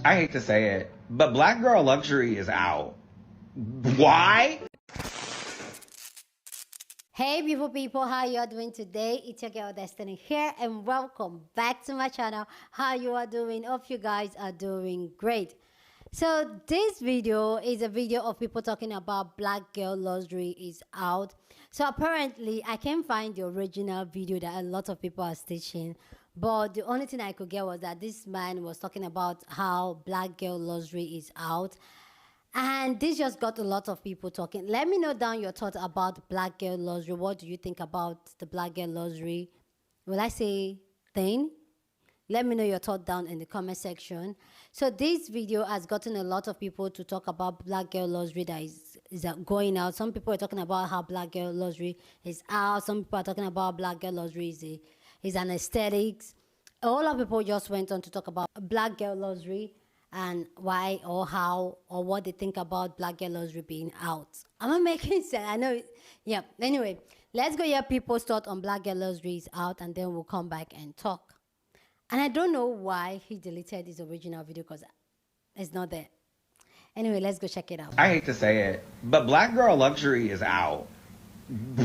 I hate to say it, but black girl luxury is out. Why? Hey beautiful people, how you are doing today? It's your girl Destiny here and welcome back to my channel. How you are doing? Hope you guys are doing great. So this video is a video of people talking about black girl luxury is out. So apparently I can't find the original video that a lot of people are stitching, but the only thing I could get was that this man was talking about how black girl luxury is out. And this just got a lot of people talking. Let me know down your thoughts about black girl luxury. What do you think about the black girl luxury? Will I say thing? Let me know your thought down in the comment section. So this video has gotten a lot of people to talk about black girl luxury that is going out. Some people are talking about how black girl luxury is out. Some people are talking about black girl luxury is an aesthetics. A whole lot of people just went on to talk about black girl luxury and why or how or what they think about black girl luxury being out. I'm not making sense. I know. Yeah. Anyway, let's go hear people's thought on black girl luxury is out, and then we'll come back and talk. And I don't know why he deleted his original video because it's not there. Anyway, let's go check it out. I hate to say it, but black girl luxury is out.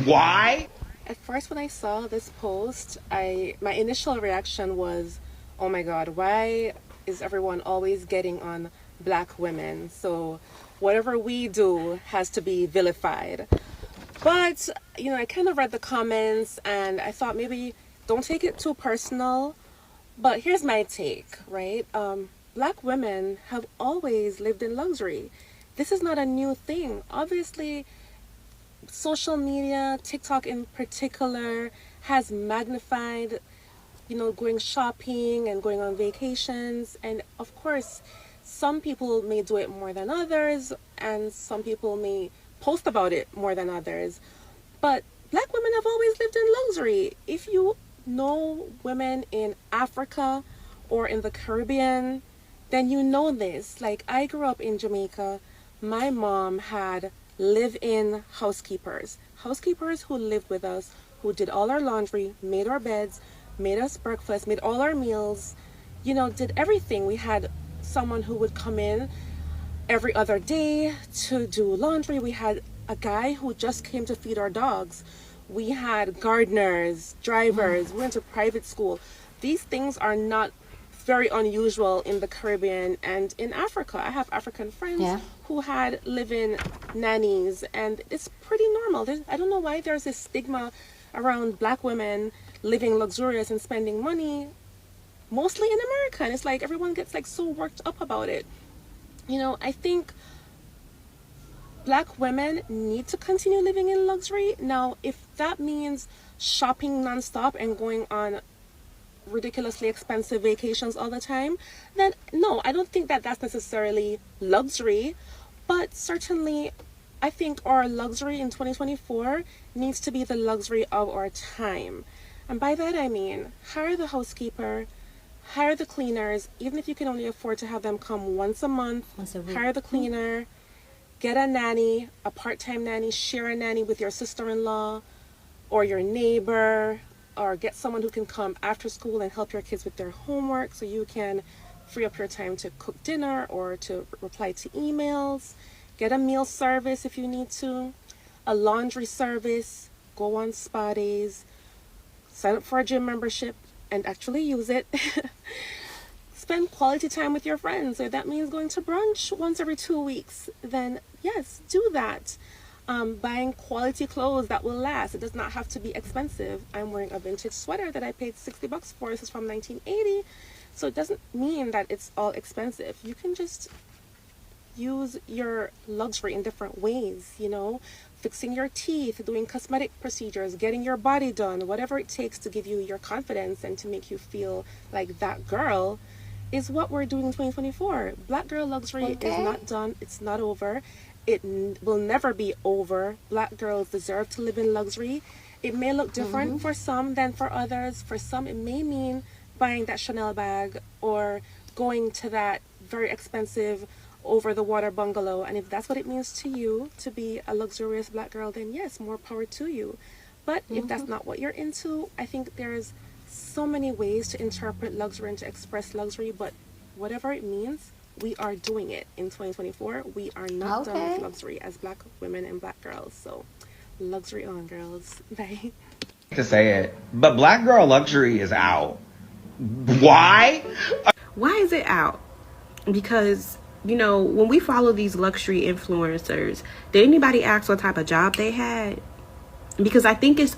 Why? At first, when I saw this post, my initial reaction was, oh my God, why is everyone always getting on black women? So whatever we do has to be vilified. But, you know, I kind of read the comments and I thought maybe don't take it too personal. But here's my take, right? Black women have always lived in luxury. This is not a new thing. Obviously, social media, TikTok in particular, has magnified, you know, going shopping and going on vacations. And of course, some people may do it more than others, and some people may post about it more than others. But black women have always lived in luxury. If you know women in Africa or in the Caribbean, then you know this. Like, I grew up in Jamaica. My mom had live-in housekeepers who lived with us, who did all our laundry, made our beds, made us breakfast, made all our meals, you know, did everything. We had someone who would come in every other day to do laundry. We had a guy who just came to feed our dogs. We had gardeners, drivers. We went to private school. These things are not very unusual in the Caribbean and in Africa. I have African friends who had live-in nannies, and it's pretty normal. I don't know why there's this stigma around black women living luxurious and spending money, mostly in America. And it's like everyone gets like so worked up about it. You know, I think black women need to continue living in luxury. Now, if that means shopping nonstop and going on ridiculously expensive vacations all the time, then no, I don't think that that's necessarily luxury. But certainly, I think our luxury in 2024 needs to be the luxury of our time. And by that I mean, hire the housekeeper, hire the cleaners, even if you can only afford to have them come once a month, hire the cleaner, get a nanny, a part-time nanny, share a nanny with your sister-in-law or your neighbor, or get someone who can come after school and help your kids with their homework so you can free up your time to cook dinner or to reply to emails. Get a meal service if you need to, a laundry service, go on spa days, sign up for a gym membership and actually use it. Spend quality time with your friends. If that means going to brunch once every 2 weeks, then yes, do that. Buying quality clothes that will last. It does not have to be expensive. I'm wearing a vintage sweater that I paid $60 for. This is from 1980. So it doesn't mean that it's all expensive. You can just use your luxury in different ways, you know, fixing your teeth, doing cosmetic procedures, getting your body done, whatever it takes to give you your confidence and to make you feel like that girl is what we're doing in 2024. Black girl luxury is not done. It's not over. It will never be over. Black girls deserve to live in luxury. It may look different for some than for others. For some, it may mean buying that Chanel bag or going to that very expensive over-the-water bungalow. And if that's what it means to you to be a luxurious black girl, then yes, more power to you. But if that's not what you're into, I think there's so many ways to interpret luxury and to express luxury, but whatever it means, we are doing it in 2024. We are not done Okay. with luxury as black women and black girls. So luxury on, girls. Bye. To say it, but black girl luxury is out. Why? Why is it out? Because, you know, when we follow these luxury influencers, did anybody ask what type of job they had? Because I think it's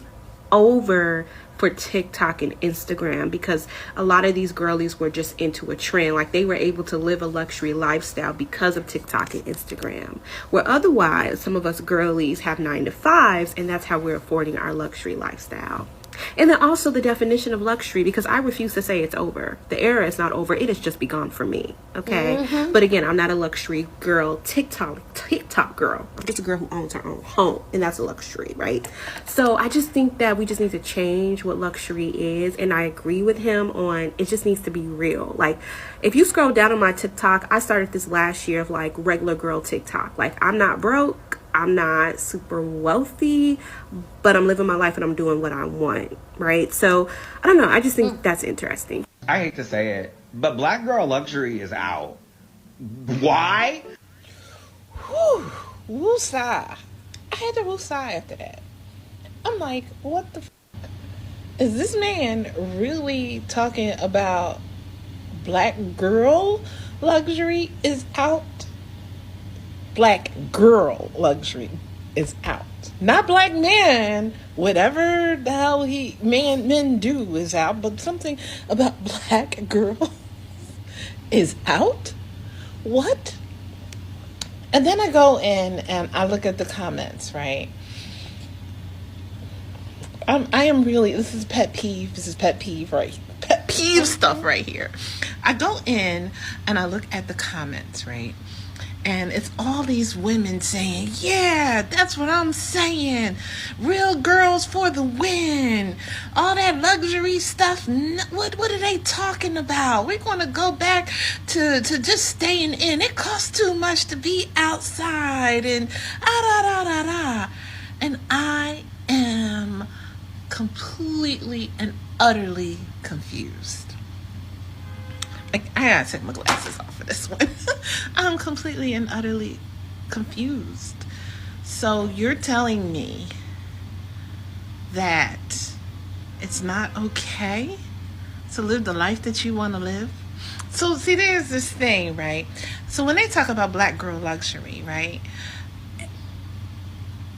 over for TikTok and Instagram, because a lot of these girlies were just into a trend. Like, they were able to live a luxury lifestyle because of TikTok and Instagram, where otherwise some of us girlies have 9-to-5s, and that's how we're affording our luxury lifestyle. And then also the definition of luxury, because I refuse to say it's over. The era is not over. It has just begun for me. Okay. But again, I'm not a luxury girl. TikTok girl. I'm just a girl who owns her own home, and that's a luxury, right? So I just think that we just need to change what luxury is. And I agree with him on it just needs to be real. Like, if you scroll down on my TikTok, I started this last year of like regular girl TikTok. Like, I'm not broke, I'm not super wealthy, but I'm living my life and I'm doing what I want, right? So I don't know, I just think that's interesting. I hate to say it, but black girl luxury is out. Why? Whew, woosah. I had to woosah after that. I'm like, what the f-? Is this man really talking about black girl luxury is out? Black girl luxury is out. Not black men. Whatever the hell men do is out, but something about black girl is out? What? And then I go in and I look at the comments, right? I am really, this is pet peeve right? Pet peeve stuff right here. I go in and I look at the comments, right? And it's all these women saying, yeah, that's what I'm saying. Real girls for the win. All that luxury stuff, what are they talking about? We're going to go back to just staying in. It costs too much to be outside. And And I am completely and utterly confused. I gotta take my glasses off for this one. I'm completely and utterly confused. So you're telling me that it's not okay to live the life that you want to live? So see, there's this thing, right? So when they talk about black girl luxury, right?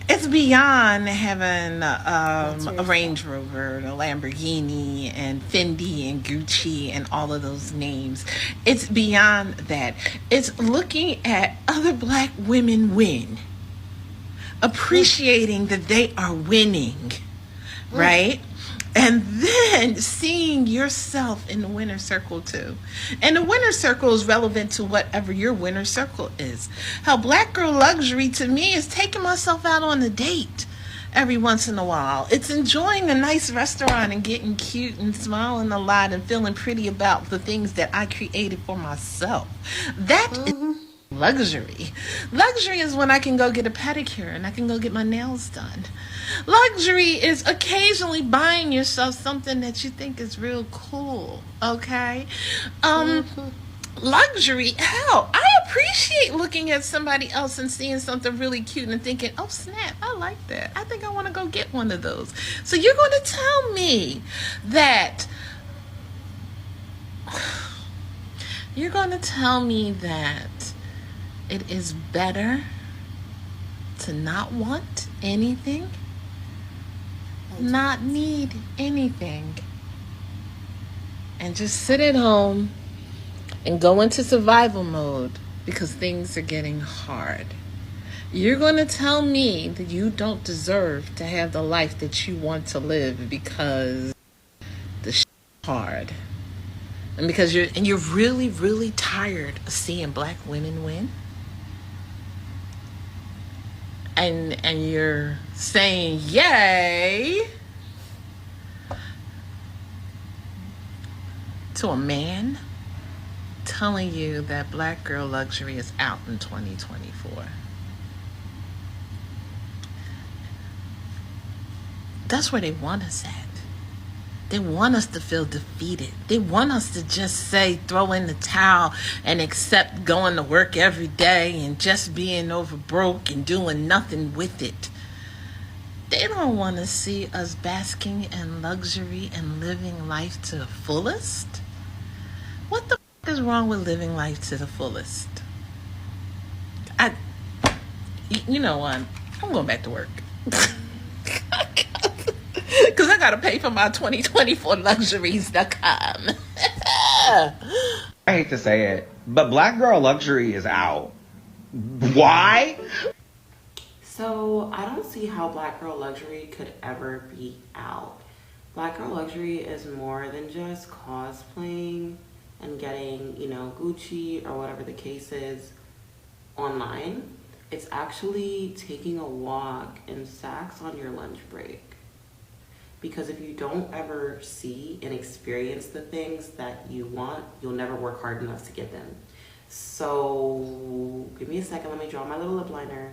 It's beyond having a Range Rover, a Lamborghini, and Fendi and Gucci and all of those names. It's beyond that. It's looking at other black women win, appreciating that they are winning, right? And then seeing yourself in the winner circle too. And the winner circle is relevant to whatever your winner circle is. How black girl luxury to me is taking myself out on a date every once in a while. It's enjoying a nice restaurant and getting cute and smiling a lot and feeling pretty about the things that I created for myself. That is luxury. Luxury is when I can go get a pedicure and I can go get my nails done. Luxury is occasionally buying yourself something that you think is real cool, okay? Luxury, hell, I appreciate looking at somebody else and seeing something really cute and thinking, oh snap, I like that. I think I want to go get one of those. So you're going to tell me that it is better to not want anything, not need anything, and just sit at home and go into survival mode because things are getting hard. You're going to tell me that you don't deserve to have the life that you want to live because the shit is hard. And because you're really, really tired of seeing black women win. And you're saying yay to a man telling you that black girl luxury is out in 2024. That's where they want us at. They want us to feel defeated. They want us to just say, throw in the towel and accept going to work every day and just being over broke and doing nothing with it. They don't want to see us basking in luxury and living life to the fullest. What the is wrong with living life to the fullest? You know what? I'm going back to work. Because I got to pay for my 2024 luxuries.com. I hate to say it, but black girl luxury is out. Why? So I don't see how black girl luxury could ever be out. Black girl luxury is more than just cosplaying and getting, Gucci or whatever the case is online. It's actually taking a walk in Saks on your lunch break. Because if you don't ever see and experience the things that you want, you'll never work hard enough to get them. So give me a second, let me draw my little lip liner.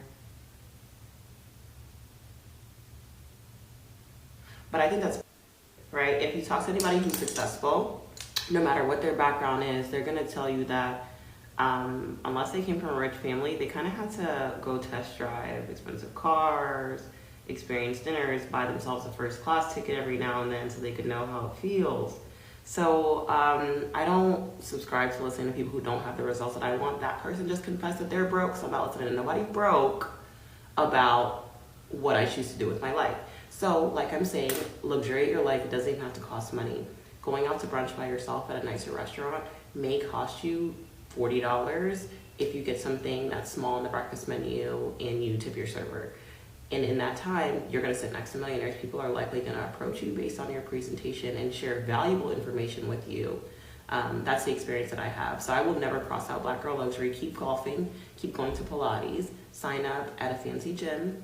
But I think that's right. If you talk to anybody who's successful, no matter what their background is, they're gonna tell you that unless they came from a rich family, they kind of had to go test drive expensive cars, experience dinners, buy themselves a first class ticket every now and then so they could know how it feels. So I don't subscribe to listening to people who don't have the results that I want. That person just confessed that they're broke, so I'm not listening to nobody broke about what I choose to do with my life. So like I'm saying, luxuriate your life. It doesn't even have to cost money. Going out to brunch by yourself at a nicer restaurant may cost you $40 if you get something that's small on the breakfast menu and you tip your server. And in that time, you're going to sit next to millionaires. People are likely going to approach you based on your presentation and share valuable information with you. That's the experience that I have. So I will never cross out black girl luxury. Keep golfing, keep going to Pilates, sign up at a fancy gym,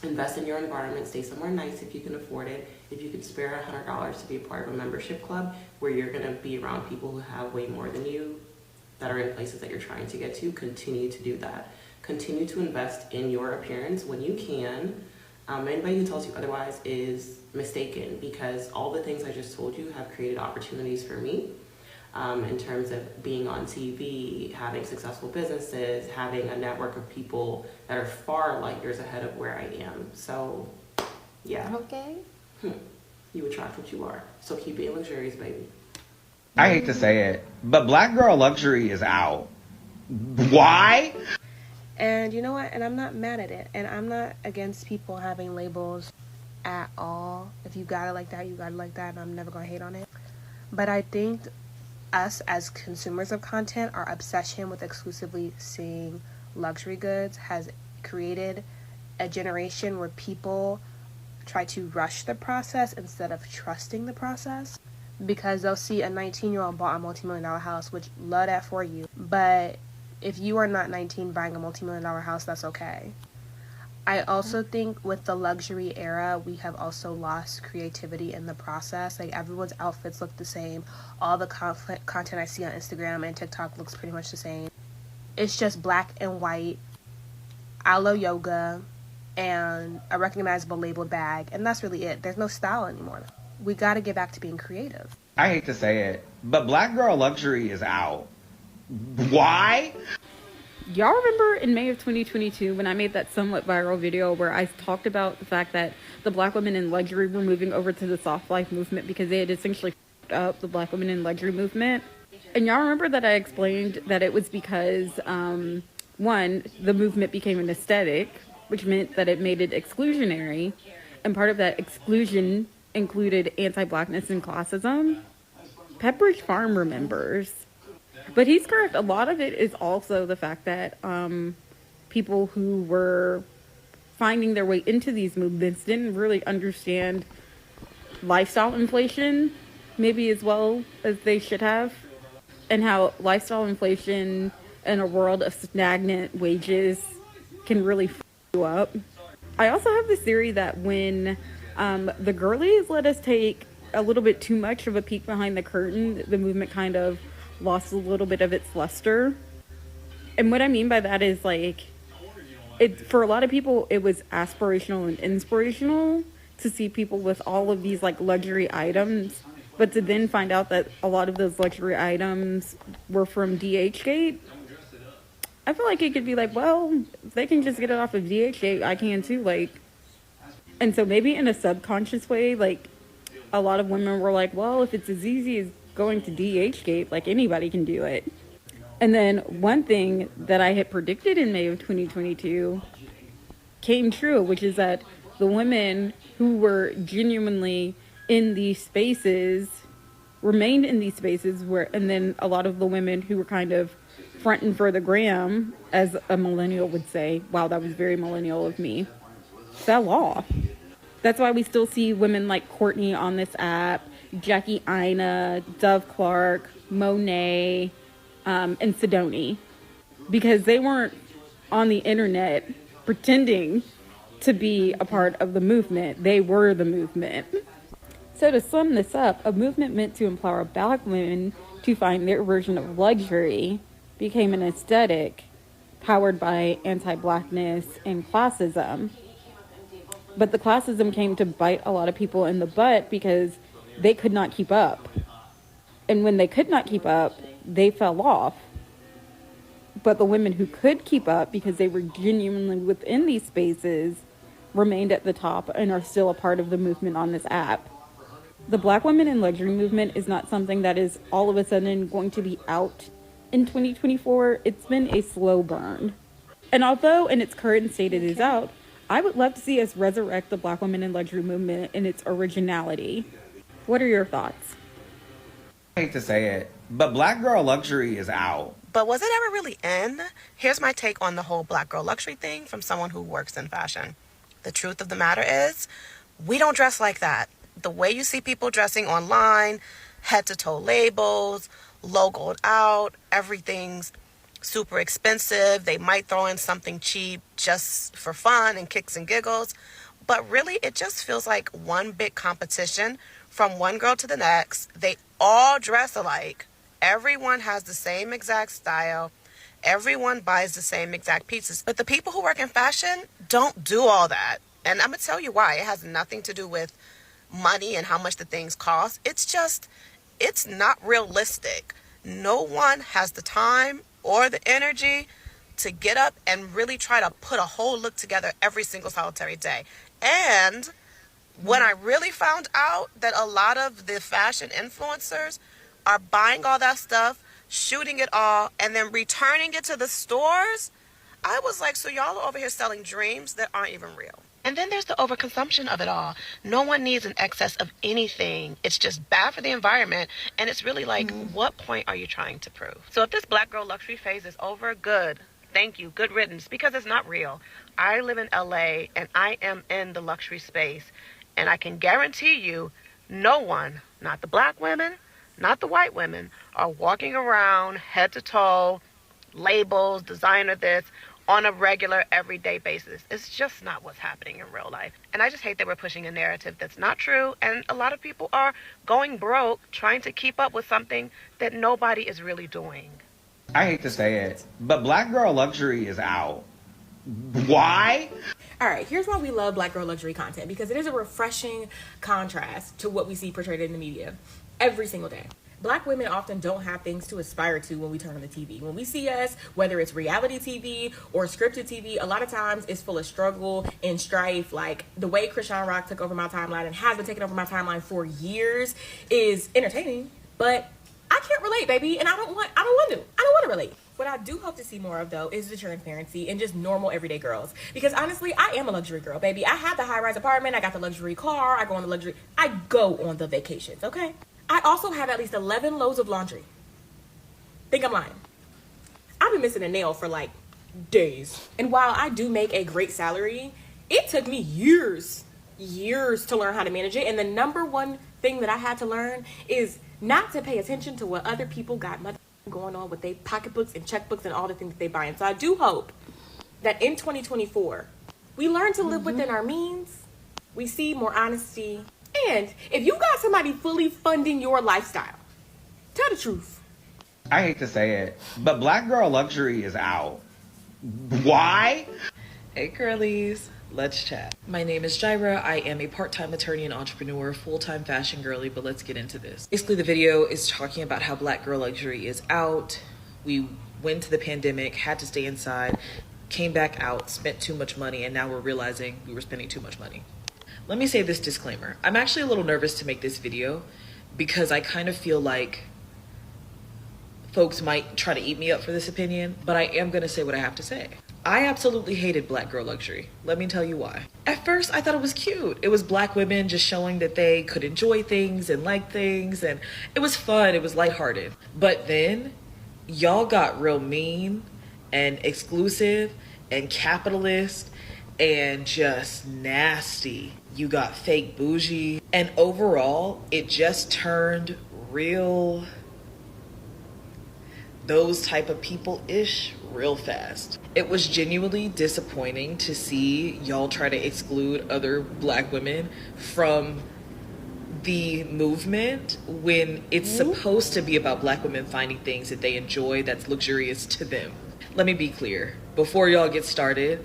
invest in your environment, stay somewhere nice if you can afford it. If you can spare $100 to be a part of a membership club where you're going to be around people who have way more than you that are in places that you're trying to get to, continue to do that. Continue to invest in your appearance when you can. Anybody who tells you otherwise is mistaken, because all the things I just told you have created opportunities for me in terms of being on TV, having successful businesses, having a network of people that are far light years ahead of where I am. So, yeah. Okay. You attract what you are. So keep being luxurious, baby. I hate to say it, but black girl luxury is out. Why? And you know what? And I'm not mad at it. And I'm not against people having labels at all. If you got it like that, you got it like that. And I'm never going to hate on it. But I think us as consumers of content, our obsession with exclusively seeing luxury goods has created a generation where people try to rush the process instead of trusting the process. Because they'll see a 19-year-old bought a multi-million-dollar house, which love that for you. But if you are not 19 buying a multi-million-dollar house, that's okay. I also think with the luxury era, we have also lost creativity in the process. Like, everyone's outfits look the same. All the content I see on Instagram and TikTok looks pretty much the same. It's just black and white, aloe yoga, and a recognizable labeled bag. And that's really it. There's no style anymore. We got to get back to being creative. I hate to say it, but black girl luxury is out. Why? Y'all remember in May of 2022 when I made that somewhat viral video where I talked about the fact that the black women in luxury were moving over to the soft life movement because they had essentially f***ed up the black women in luxury movement? And y'all remember that I explained that it was because, one, the movement became an aesthetic, which meant that it made it exclusionary. And part of that exclusion included anti-blackness and classism. Pepperidge Farm remembers. But he's correct. A lot of it is also the fact that people who were finding their way into these movements didn't really understand lifestyle inflation maybe as well as they should have, and how lifestyle inflation in a world of stagnant wages can really f you up. I also have this theory that when the girlies let us take a little bit too much of a peek behind the curtain, the movement kind of lost a little bit of its luster. And what I mean by that is, like, for a lot of people, it was aspirational and inspirational to see people with all of these, like, luxury items But to then find out that a lot of those luxury items were from DHgate, I feel like it could be like, well, if they can just get it off of DHgate, I can too. Like, and so maybe in a subconscious way, like, a lot of women were like, well, if it's as easy as going to DHgate, like, anybody can do it. And then one thing that I had predicted in May of 2022 came true, which is that the women who were genuinely in these spaces remained in these spaces, and then a lot of the women who were kind of fronting for the gram, as a millennial would say, wow, that was very millennial of me, fell off. That's why we still see women like Courtney on this app, Jackie Aina, Dove Clark, Monet, and Sidoni, because they weren't on the internet pretending to be a part of the movement. They were the movement. So to sum this up, a movement meant to empower Black women to find their version of luxury became an aesthetic powered by anti-Blackness and classism. But the classism came to bite a lot of people in the butt because they could not keep up. And when they could not keep up, they fell off. But the women who could keep up, because they were genuinely within these spaces, remained at the top and are still a part of the movement on this app. The Black women in luxury movement is not something that is all of a sudden going to be out in 2024. It's been a slow burn. And although in its current state it is out, I would love to see us resurrect the Black women in luxury movement in its originality. What are your thoughts? I hate to say it, but Black girl luxury is out. But was it ever really in? Here's my take on the whole Black girl luxury thing from someone who works in fashion. The truth of the matter is, we don't dress like that. The way you see people dressing online, head to toe labels, logoed out, everything's super expensive. They might throw in something cheap just for fun and kicks and giggles. But really, it just feels like one big competition from one girl to the next. They all dress alike. Everyone has the same exact style. Everyone buys the same exact pieces. But the people who work in fashion don't do all that. And I'm going to tell you why. It has nothing to do with money and how much the things cost. It's just, it's not realistic. No one has the time or the energy to get up and really try to put a whole look together every single solitary day. And when I really found out that a lot of the fashion influencers are buying all that stuff, shooting it all, and then returning it to the stores, I was like, so y'all are over here selling dreams that aren't even real. And then there's the overconsumption of it all. No one needs an excess of anything. It's just bad for the environment. And it's really like, what point are you trying to prove? So if this Black girl luxury phase is over, good. Thank you. Good riddance. Because it's not real. I live in LA and I am in the luxury space. And I can guarantee you, no one, not the Black women, not the white women, are walking around head to toe, labels, designer this, on a regular, everyday basis. It's just not what's happening in real life. And I just hate that we're pushing a narrative that's not true. And a lot of people are going broke trying to keep up with something that nobody is really doing. I hate to say it, but Black girl luxury is out. Why? All right, here's why we love Black girl luxury content, because it is a refreshing contrast to what we see portrayed in the media every single day. Black women often don't have things to aspire to when we turn on the TV. When we see us, whether it's reality TV or scripted TV, a lot of times it's full of struggle and strife. Like the way Krishan Rock took over my timeline and has been taking over my timeline for years is entertaining, but I can't relate, baby, and I don't want to relate. What I do hope to see more of, though, is the transparency and just normal everyday girls. Because honestly, I am a luxury girl, baby. I have the high-rise apartment, I got the luxury car, I go on the vacations, okay? I also have at least 11 loads of laundry. Think I'm lying. I've been missing a nail for like days. And while I do make a great salary, it took me years to learn how to manage it. And the number one thing that I had to learn is not to pay attention to what other people got going on with their pocketbooks and checkbooks and all the things that they buy. And so I do hope that in 2024, we learn to live within our means. We see more honesty. And if you got somebody fully funding your lifestyle, tell the truth. I hate to say it, but Black girl luxury is out. Why? Hey girlies, Let's chat. My name is Jaira. I am a part-time attorney and entrepreneur, full-time fashion girly, but let's get into this. Basically, the video is talking about how Black girl luxury is out. We went to the pandemic, had to stay inside, came back out, spent too much money, and now we're realizing we were spending too much money. Let me say this disclaimer. I'm actually a little nervous to make this video because I kind of feel like folks might try to eat me up for this opinion, but I am gonna say what I have to say. I absolutely hated Black girl luxury. Let me tell you why. At first, I thought it was cute. It was Black women just showing that they could enjoy things and like things, and it was fun, it was lighthearted. But then, y'all got real mean and exclusive and capitalist and just nasty. You got fake bougie, and overall, it just turned real those type of people-ish real fast. It was genuinely disappointing to see y'all try to exclude other Black women from the movement when it's supposed to be about Black women finding things that they enjoy that's luxurious to them. Let me be clear, before y'all get started,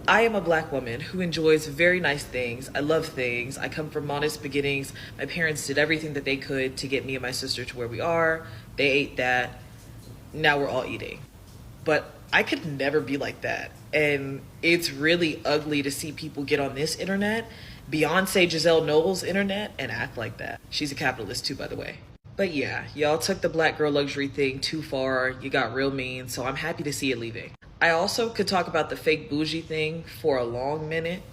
I am a Black woman who enjoys very nice things. I love things. I come from modest beginnings. My parents did everything that they could to get me and my sister to where we are. They ate that. Now we're all eating. But I could never be like that. And it's really ugly to see people get on this internet, Beyonce Giselle Knowles internet, and act like that. She's a capitalist too, by the way. But yeah, y'all took the Black girl luxury thing too far. You got real mean, so I'm happy to see it leaving. I also could talk about the fake bougie thing for a long minute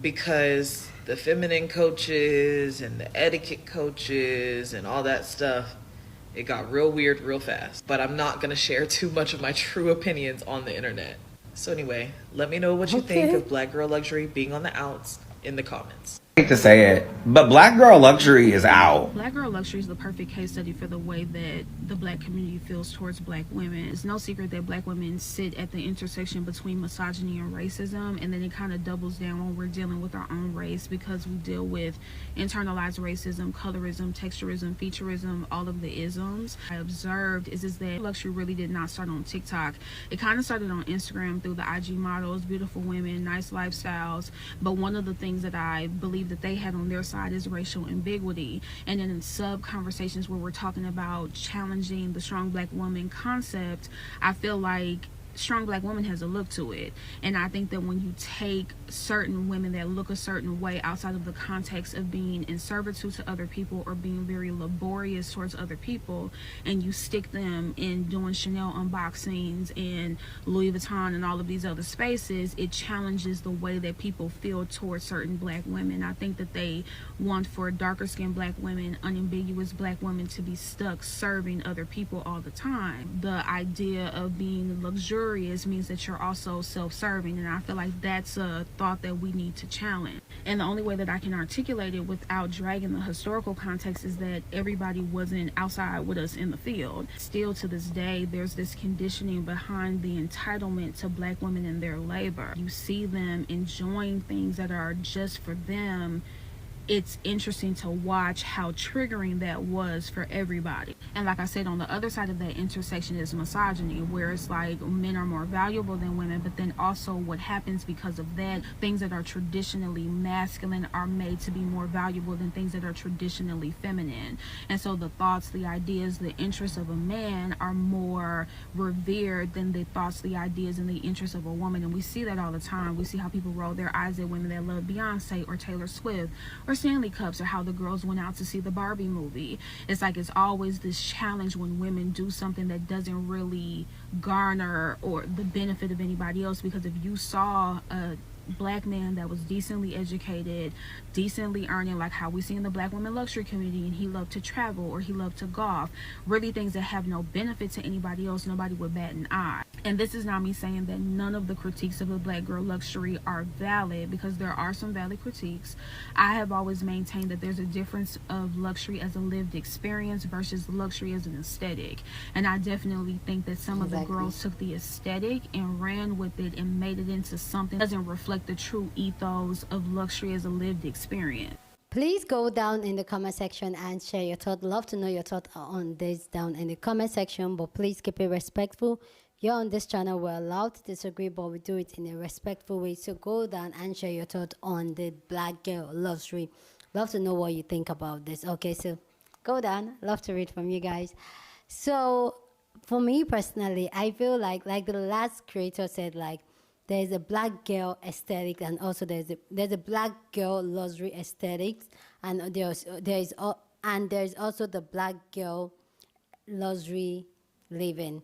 because the feminine coaches and the etiquette coaches and all that stuff, it got real weird real fast. But I'm not gonna share too much of my true opinions on the internet. So anyway, let me know what you think of Black girl luxury being on the outs in the comments. I hate to say it, but Black girl luxury is out. Black girl luxury is the perfect case study for the way that the Black community feels towards Black women. It's no secret that Black women sit at the intersection between misogyny and racism, and then it kind of doubles down when we're dealing with our own race because we deal with internalized racism, colorism, texturism, featureism, all of the isms. I observed is that luxury really did not start on TikTok. It kind of started on Instagram through the IG models, beautiful women, nice lifestyles, but one of the things that I believe that they had on their side is racial ambiguity. And then in sub conversations where we're talking about challenging the strong Black woman concept, I feel like strong Black woman has a look to it. And I think that when you take certain women that look a certain way outside of the context of being in servitude to other people or being very laborious towards other people, and you stick them in doing Chanel unboxings and Louis Vuitton and all of these other spaces, it challenges the way that people feel towards certain Black women. I think that they want for darker skinned Black women, unambiguous Black women, to be stuck serving other people all the time. The idea of being luxurious means that you're also self-serving, and I feel like that's a thought that we need to challenge. And the only way that I can articulate it without dragging the historical context is that everybody wasn't outside with us in the field. Still to this day, there's this conditioning behind the entitlement to Black women in their labor. You see them enjoying things that are just for them. It's interesting to watch how triggering that was for everybody. And like I said, on the other side of that intersection is misogyny, where it's like men are more valuable than women, but then also what happens because of that, things that are traditionally masculine are made to be more valuable than things that are traditionally feminine. And so the thoughts, the ideas, the interests of a man are more revered than the thoughts, the ideas, and the interests of a woman. And we see that all the time. We see how people roll their eyes at women that love Beyonce or Taylor Swift or Stanley Cups, or how the girls went out to see the Barbie movie. It's like it's always this challenge when women do something that doesn't really garner or the benefit of anybody else, because if you saw a Black man that was decently educated, decently earning, like how we see in the Black women luxury community, and he loved to travel or he loved to golf, really things that have no benefit to anybody else, nobody would bat an eye. And this is not me saying that none of the critiques of the Black girl luxury are valid, because there are some valid critiques. I have always maintained that there's a difference of luxury as a lived experience versus luxury as an aesthetic. And I definitely think that some of the girls took the aesthetic and ran with it and made it into something that doesn't reflect the true ethos of luxury as a lived experience. Please go down in the comment section and share your thought. Love to know your thought on this down in the comment section, but please keep it respectful. Here on this channel, we're allowed to disagree, but we do it in a respectful way. So go down and share your thoughts on the Black Girl Luxury. Love to know what you think about this. Okay, so go down. Love to read from you guys. So for me personally, I feel like the last creator said, like, there's a black girl aesthetic, and also there's a black girl luxury aesthetics, and there's also the black girl luxury living.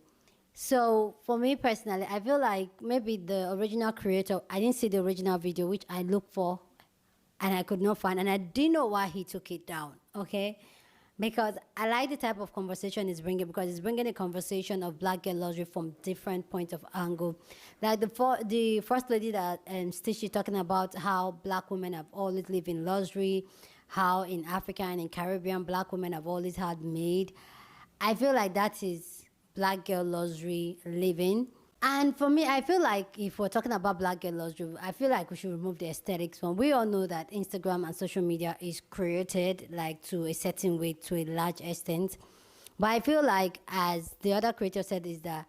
So for me personally, I feel like maybe the original creator, I didn't see the original video, which I looked for and I could not find, and I didn't know why he took it down, okay? Because I like the type of conversation it's bringing, because it's bringing a conversation of black girl luxury from different points of angle. Like the first lady that Stitchy talking about how black women have always lived in luxury, how in Africa and in Caribbean black women have always had maid. I feel like that is black girl luxury living. And for me, I feel like if we're talking about black girl luxury, I feel like we should remove the aesthetics one. We all know that Instagram and social media is created like to a certain way, to a large extent. But I feel like, as the other creator said, is that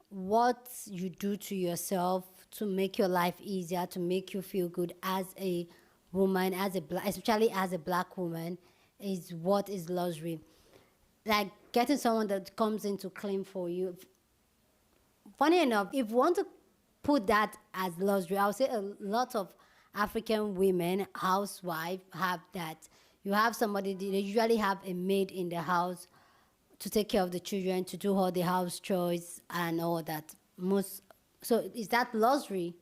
what you do to yourself to make your life easier, to make you feel good as a woman, especially as a black woman, is what is luxury. Like getting someone that comes in to clean for you. Funny enough, if you want to put that as luxury, I would say a lot of African women, housewives, have that. You have somebody, they usually have a maid in the house to take care of the children, to do all the house chores and all that. So is that luxury?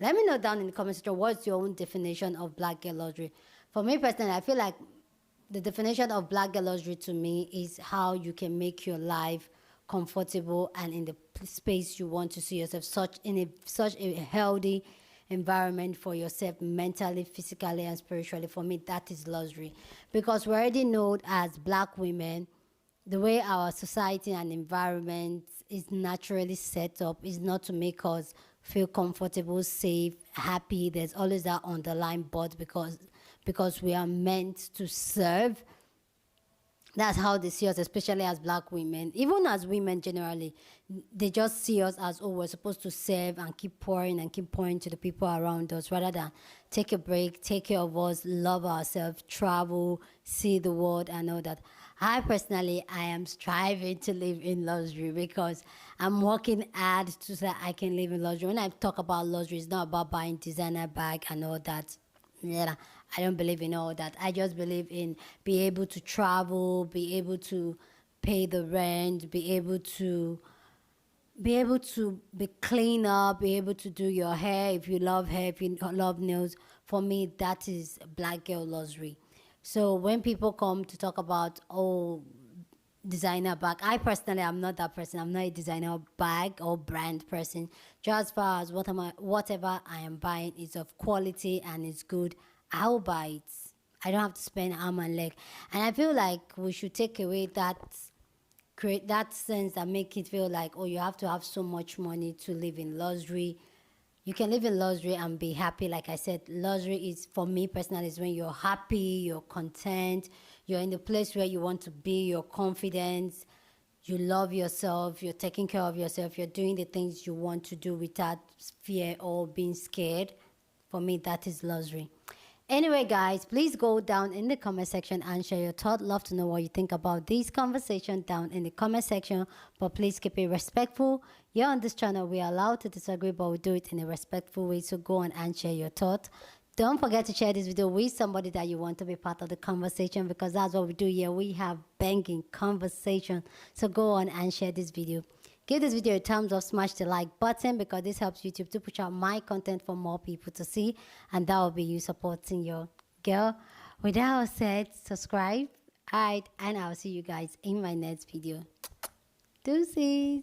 Let me know down in the comment section what's your own definition of black girl luxury. For me personally, I feel like the definition of black girl luxury to me is how you can make your life comfortable and in the space you want to see yourself, such a healthy environment for yourself, mentally, physically, and spiritually. For me, that is luxury, because we already know as black women, the way our society and environment is naturally set up is not to make us feel comfortable, safe, happy. There's always that underlying but, because we are meant to serve. That's how they see us, especially as black women. Even as women generally, they just see us as, oh, we're supposed to serve and keep pouring to the people around us, rather than take a break, take care of us, love ourselves, travel, see the world, and all that. I personally, I am striving to live in luxury, because I'm working hard to say I can live in luxury. When I talk about luxury, it's not about buying designer bag and all that. Yeah, I don't believe in all that. I just believe in be able to travel, be able to pay the rent, be able to be clean up, be able to do your hair if you love hair, if you love nails. For me, that is black girl luxury. So when people come to talk about, oh, designer bag, I personally am not that person. I'm not a designer bag or brand person. Just as far as whatever I am buying is of quality and is good, I'll buy it. I don't have to spend arm and leg. And I feel like we should take away create that sense that make it feel like, oh, you have to have so much money to live in luxury. You can live in luxury and be happy. Like I said, luxury is, for me personally, is when you're happy, you're content, you're in the place where you want to be, you're confident, you love yourself, you're taking care of yourself, you're doing the things you want to do without fear or being scared. For me, that is luxury. Anyway, guys, please go down in the comment section and share your thought. Love to know what you think about this conversation down in the comment section. But please keep it respectful. Here on this channel, we are allowed to disagree, but we do it in a respectful way. So go on and share your thought. Don't forget to share this video with somebody that you want to be part of the conversation, because that's what we do here. We have banging conversation. So go on and share this video. Give this video a thumbs up, smash the like button, because this helps YouTube to push out my content for more people to see, and that will be you supporting your girl. With that said, subscribe, alright, and I'll see you guys in my next video. Deuces.